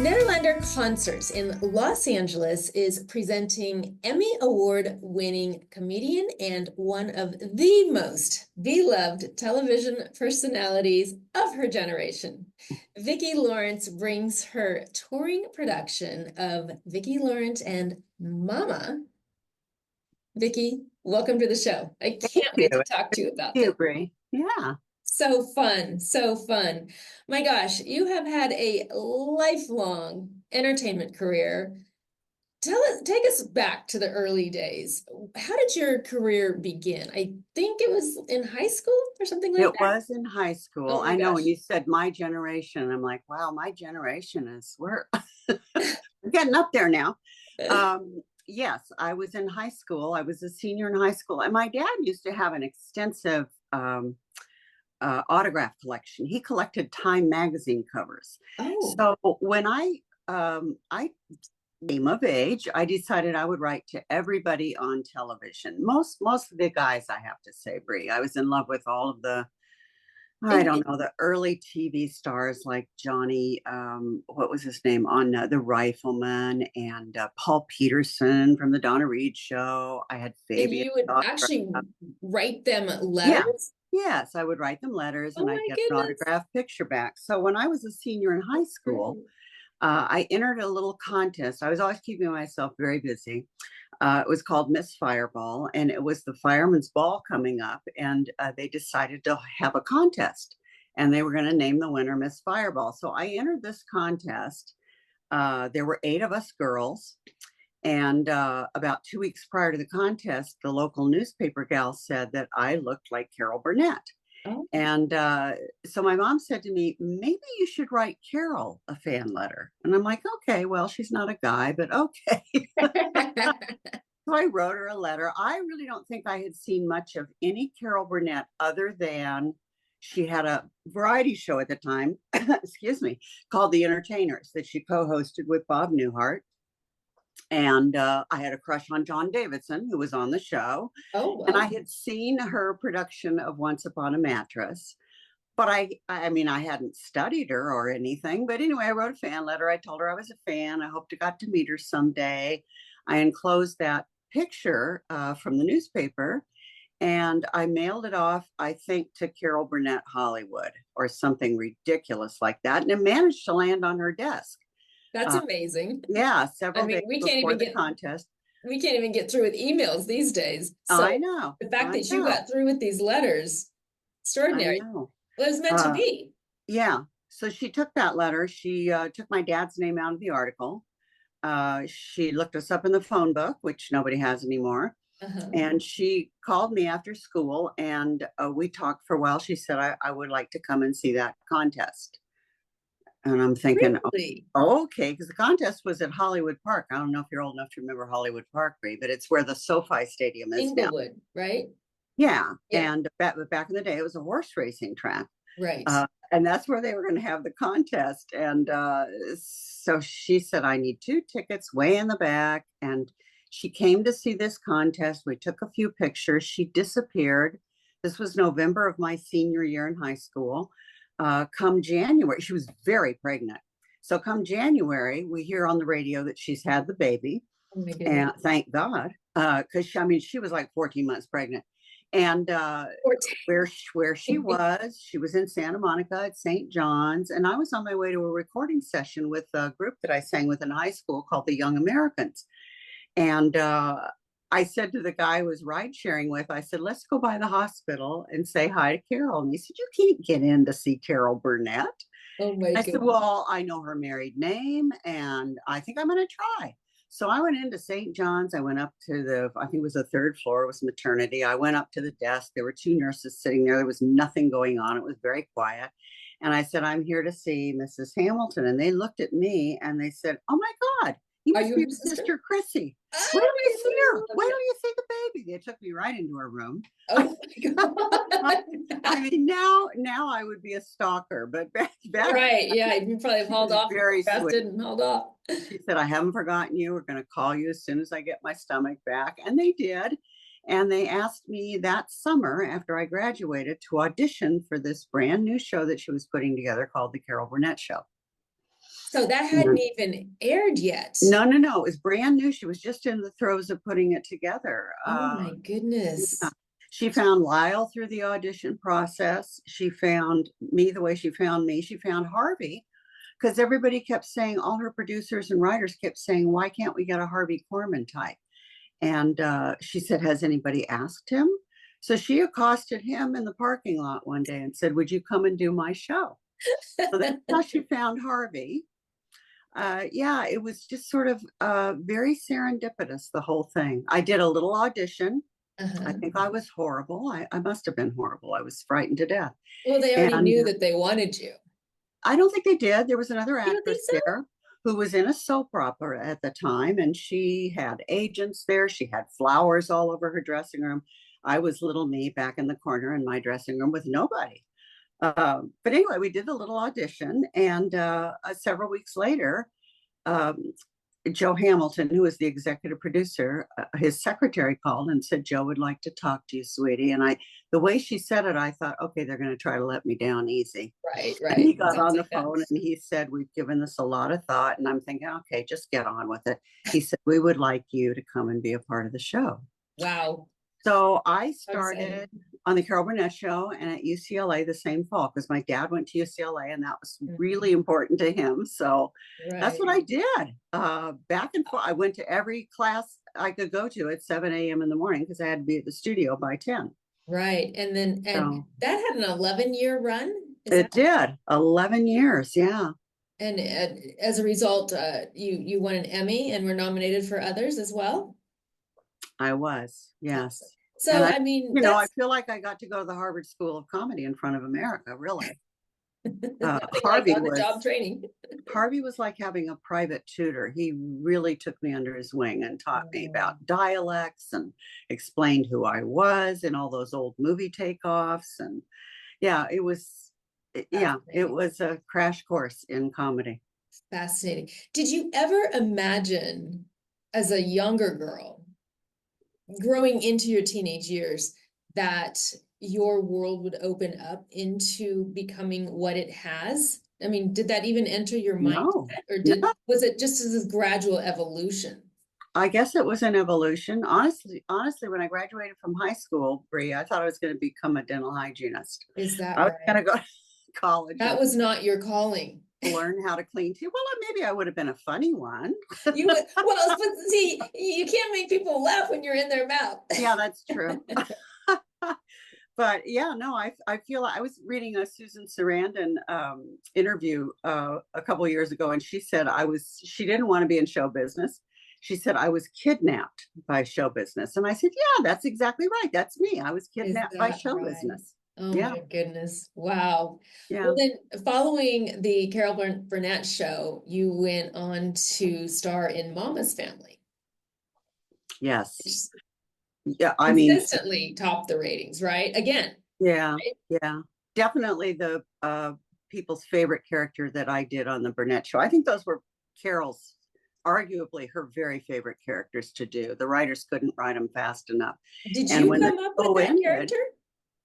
Nederlander Concerts in Los Angeles is presenting Emmy Award-winning comedian and one of the most beloved television personalities of her generation. Vicki Lawrence brings her touring production of Vicki Lawrence and Mama. Vicki, welcome to the show. I can't wait to talk to you about this. Bree. Yeah. So fun, so fun. My gosh, you have had a lifelong entertainment career. Take us back to the early days. How did your career begin? I think it was in high school or something like that. It was in high school. Oh my I know gosh. when you said my generation, I'm like, wow, my generation we're getting up there now. Yes, I was in high school. I was a senior in high school, and my dad used to have an extensive autograph collection. He collected Time magazine covers. Oh, So when I came of age, I decided I would write to everybody on television. Most of the guys, I have to say, Bree. I was in love with all of the, I don't know, the early TV stars like Johnny, what was his name, on The Rifleman, and Paul Peterson from the Donna Reed Show. I had and Fabian. you would actually write them Yeah. letters? Yes, I would write them letters Oh and I'd my get an goodness. autographed picture back. So when I was a senior in high school, I entered a little contest. I was always keeping myself very busy. It was called Miss Fireball, and it was the fireman's ball coming up, and they decided to have a contest, and they were going to name the winner Miss Fireball. So I entered this contest. There were 8 of us girls, and about 2 weeks prior to the contest, the local newspaper gal said that I looked like Carol Burnett. Oh. And so my mom said to me, maybe you should write Carol a fan letter. And I'm like, okay, well, she's not a guy, but okay. So I wrote her a letter. I really don't think I had seen much of any Carol Burnett other than she had a variety show at the time, excuse me, called The Entertainers that she co-hosted with Bob Newhart. And I had a crush on John Davidson, who was on the show. Oh, wow. And I had seen her production of Once Upon a Mattress, but I mean, I hadn't studied her or anything. But anyway, I wrote a fan letter. I told her I was a fan. I hoped I got to meet her someday. I enclosed that picture from the newspaper, and I mailed it off, I think, to Carol Burnett Hollywood or something ridiculous like that. And it managed to land on her desk. That's amazing. Yeah, several days we can't before even the get contest. We can't even get through with emails these days. So I know. the fact that you got through with these letters, extraordinary. I know. Well, it was meant to be. Yeah. So she took that letter. She took my dad's name out of the article. She looked us up in the phone book, which nobody has anymore. And she called me after school, and we talked for a while. She said, I would like to come and see that contest. And I'm thinking, Really? oh, okay, because the contest was at Hollywood Park. I don't know if you're old enough to remember Hollywood Park, Bree, but it's where the SoFi Stadium is now. Inglewood, right? Yeah. And back in the day, it was a horse racing track. Right. And that's where they were going to have the contest. And so she said, I need 2 tickets way in the back. And she came to see this contest. We took a few pictures. She disappeared. This was November of my senior year in high school. Come January, she was very pregnant. So come January, we hear on the radio that she's had the baby. Oh my goodness. And thank God, because she was like 14 months pregnant. And where she was in Santa Monica at St. John's. And I was on my way to a recording session with a group that I sang with in high school called the Young Americans. And I said to the guy I was ride sharing with, I said, let's go by the hospital and say hi to Carol. And he said, you can't get in to see Carol Burnett. Oh my goodness. I said, well, I know her married name and I think I'm going to try. So I went into St. John's. I went up to I think it was the 3rd floor, it was maternity. I went up to the desk. There were 2 nurses sitting there. There was nothing going on. It was very quiet. And I said, I'm here to see Mrs. Hamilton. And they looked at me and they said, oh my God, you must be your sister Chrissy. Wait till you see her. Wait till you see the baby. They took me right into her room. Oh my God. I mean, now I would be a stalker, but back right, yeah, you probably hauled off. Very sweet. And hauled off. She said, I haven't forgotten you. We're going to call you as soon as I get my stomach back. And they did. And they asked me that summer after I graduated to audition for this brand new show that she was putting together called The Carol Burnett Show. So that hadn't even aired yet. No, no, no. It was brand new. She was just in the throes of putting it together. Oh my goodness. Yeah. She found Lyle through the audition process. She found me the way she found me. She found Harvey because everybody kept saying, all her producers and writers kept saying, why can't we get a Harvey Korman type? And she said, has anybody asked him? So she accosted him in the parking lot one day and said, would you come and do my show? So that's how she found Harvey. Yeah, it was just sort of very serendipitous, the whole thing. I did a little audition. I think I was horrible. I must have been horrible. I was frightened to death. Well, they already And knew that they wanted you. I don't think they did. There was another You don't think actress so? there who was in a soap opera at the time, and she had agents there. She had flowers all over her dressing room. I was little me back in the corner in my dressing room with nobody. But anyway, we did a little audition, and several weeks later, Joe Hamilton, who was the executive producer, his secretary called and said, Joe would like to talk to you, sweetie. And the way she said it, I thought, okay, they're going to try to let me down easy. Right, And right. he got on the Sounds like phone that. and he said, we've given this a lot of thought. And I'm thinking, okay, just get on with it. He said, we would like you to come and be a part of the show. Wow. So I So exciting. started on the Carol Burnett show and at UCLA the same fall because my dad went to UCLA and that was really important to him. So that's what I did. Back and forth. I went to every class I could go to at 7 a.m. in the morning because I had to be at the studio by 10. Right. And then, and So that had an 11-year run? it did. 11 years. Yeah. And as a result, you won an Emmy and were nominated for others as well? I was. Yes. So, And I mean, I that's feel like I got to go to the Harvard School of Comedy in front of America, really. nothing like Harvey on-the-job training. Harvey was like having a private tutor. He really took me under his wing and taught me about dialects and explained who I was and all those old movie takeoffs. And yeah, it was a crash course in comedy. Fascinating. Did you ever imagine as a younger girl, growing into your teenage years, that your world would open up into becoming what it has? I mean, did that even enter your mind? No, Or no. was it just as a gradual evolution? I guess it was an evolution. Honestly, when I graduated from high school, Bree, I thought I was going to become a dental hygienist. Is that I was right? going to go to college. That was not your calling. Learn how to clean teeth. Well, maybe I would have been a funny one. You would, well, but see, you can't make people laugh when you're in their mouth. Yeah, that's true. But yeah, no, I feel like I was reading a Susan Sarandon interview a couple of years ago, and she said she didn't want to be in show business. She said I was kidnapped by show business, and I said, yeah, that's exactly right. That's me. I was kidnapped by show business. Oh yeah. My goodness. Wow. Yeah. Well, then following the Carol Burnett show, you went on to star in Mama's Family. Yes. Yeah. I mean, consistently topped the ratings, right? Again. Yeah. Right? Yeah. Definitely the people's favorite character that I did on the Burnett show. I think those were Carol's, arguably her very favorite characters to do. The writers couldn't write them fast enough. Did you come up with that character?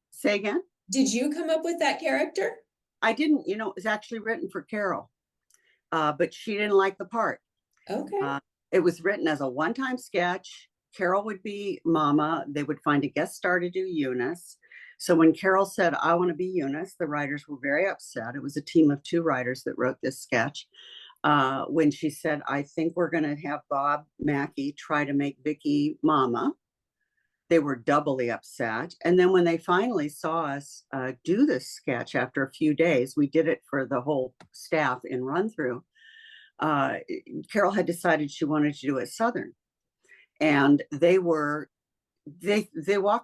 Say again? Did you come up with that character? I didn't. It was actually written for Carol, but she didn't like the part. Okay. It was written as a one-time sketch. Carol would be Mama. They would find a guest star to do Eunice. So when Carol said, I want to be Eunice, the writers were very upset. It was a team of 2 writers that wrote this sketch. When she said, I think we're going to have Bob Mackey try to make Vicki Mama, they were doubly upset. And then when they finally saw us do this sketch after a few days, we did it for the whole staff in run through. Carol had decided she wanted to do it Southern. And they walked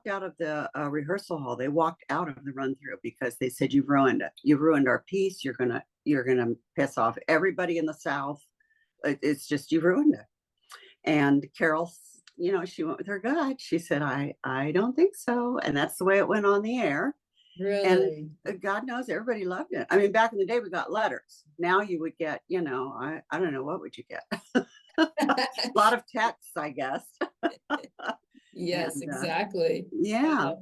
out of the rehearsal hall. They walked out of the run through because they said, you've ruined it. You've ruined our piece. You're gonna piss off everybody in the South. It's just, you ruined it. And Carol, she went with her gut. She said, I don't think so. And that's the way it went on the air. Really? And God knows everybody loved it. I mean, back in the day, we got letters. Now you would get, I don't know, what would you get? A lot of texts, I guess. Yes, And, exactly. yeah.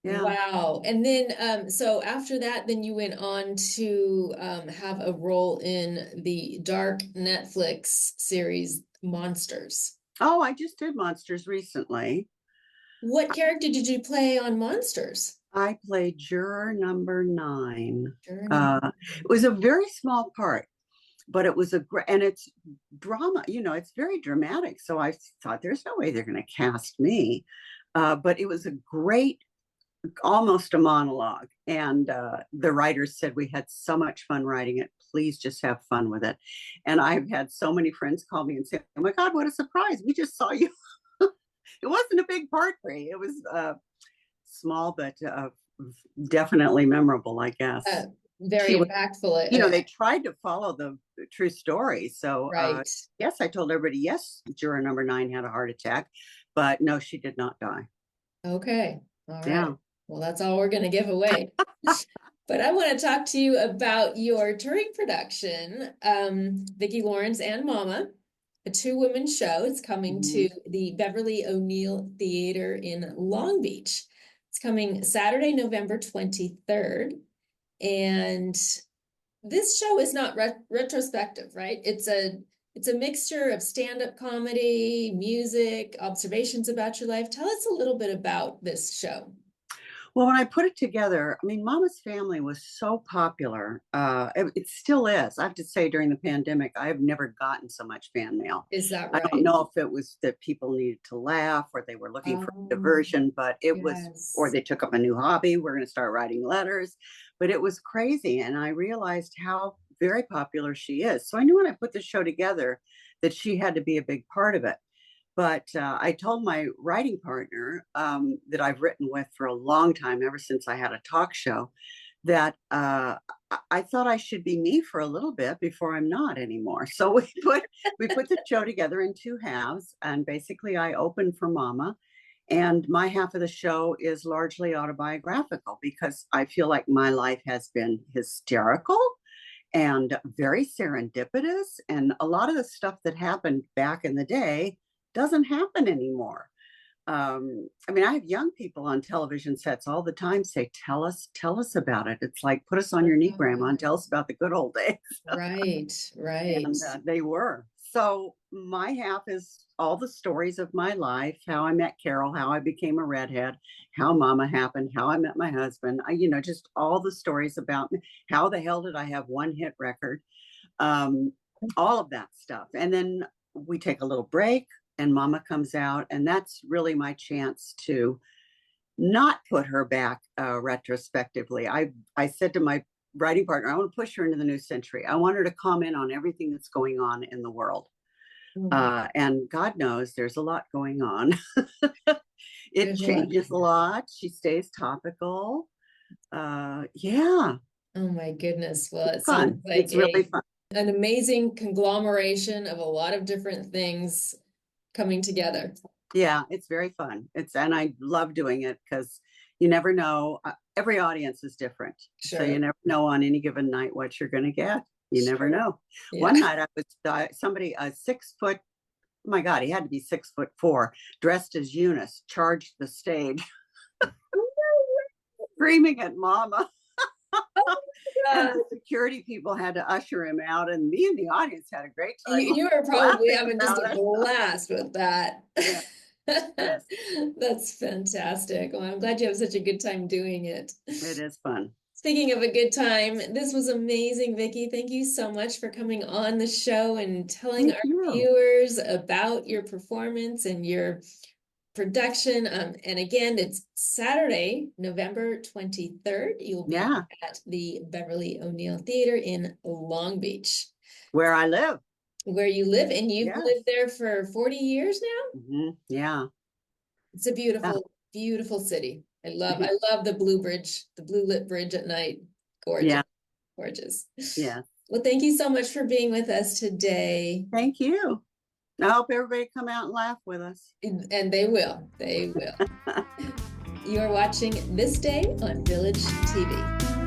Yeah. Wow. And then, so after that, then you went on to have a role in the dark Netflix series Monsters. Oh, I just did Monsters recently. What character did you play on Monsters? I played juror number 9. Sure enough. It was a very small part, but it was and it's drama, it's very dramatic. So I thought there's no way they're going to cast me. But it was a great, almost a monologue. And the writers said we had so much fun writing it. Please just have fun with it. And I've had so many friends call me and say, oh my God, what a surprise. We just saw you. It wasn't a big part for me. It was small, but definitely memorable, I guess. Very impactful. They tried to follow the true story. So right. Yes, I told everybody, yes, juror number 9 had a heart attack, but no, she did not die. Okay. All right. Yeah. Well, that's all we're going to give away. But I want to talk to you about your touring production, Vicki Lawrence and Mama, a 2-woman show. It's coming to the Beverly O'Neill Theater in Long Beach. It's coming Saturday, November 23rd. And this show is not retrospective, right? It's a mixture of stand-up comedy, music, observations about your life. Tell us a little bit about this show. Well, when I put it together, I mean, Mama's Family was so popular. It still is. I have to say, during the pandemic, I have never gotten so much fan mail. Is that right? I don't know if it was that people needed to laugh or they were looking for diversion, but it was, or they took up a new hobby. We're going to start writing letters, but it was crazy. And I realized how very popular she is. So I knew when I put the show together that she had to be a big part of it. But I told my writing partner that I've written with for a long time, ever since I had a talk show, that I thought I should be me for a little bit before I'm not anymore. So we put the show together in 2 halves, and basically I opened for Mama, and my half of the show is largely autobiographical because I feel like my life has been hysterical and very serendipitous, and a lot of the stuff that happened back in the day doesn't happen anymore. I mean, I have young people on television sets all the time say, tell us about it. It's like, put us on your knee, Grandma, and tell us about the good old days. Right. And they were. So my half is all the stories of my life, how I met Carol, how I became a redhead, how Mama happened, how I met my husband, just all the stories about me. How the hell did I have 1 hit record? All of that stuff. And then we take a little break, and Mama comes out, and that's really my chance to not put her back retrospectively. I said to my writing partner, I want to push her into the new century. I want her to comment on everything that's going on in the world. And God knows there's a lot going on. It changes a lot. She stays topical. Yeah. Oh my goodness. Well, it fun. Seems like it's really fun. An amazing conglomeration of a lot of different things coming together. Yeah, it's very fun. And I love doing it because you never know. Every audience is different. Sure. So you never know on any given night what you're going to get. You never know. Yeah. One night I was somebody, 6 foot, oh my God, he had to be 6'4", dressed as Eunice, charged the stage, screaming at Mama. And the security people had to usher him out, and me and the audience had a great time. You were probably having just a blast with that. Yeah. Yes. That's fantastic. Well, I'm glad you have such a good time doing it. It is fun. Speaking of a good time, this was amazing, Vicki. Thank you so much for coming on the show and telling our viewers about your performance and your production. And again, it's Saturday, November 23rd. You'll be at the Beverly O'Neill Theater in Long Beach. Where I live. Where you live, and you've lived there for 40 years now? Yeah. It's a beautiful, beautiful city. I love the blue bridge, the blue lit bridge at night. Gorgeous. Yeah. Gorgeous. Yeah. Well, thank you so much for being with us today. Thank you. I hope everybody come out and laugh with us. And they will. They will. You are watching This Day on Village TV.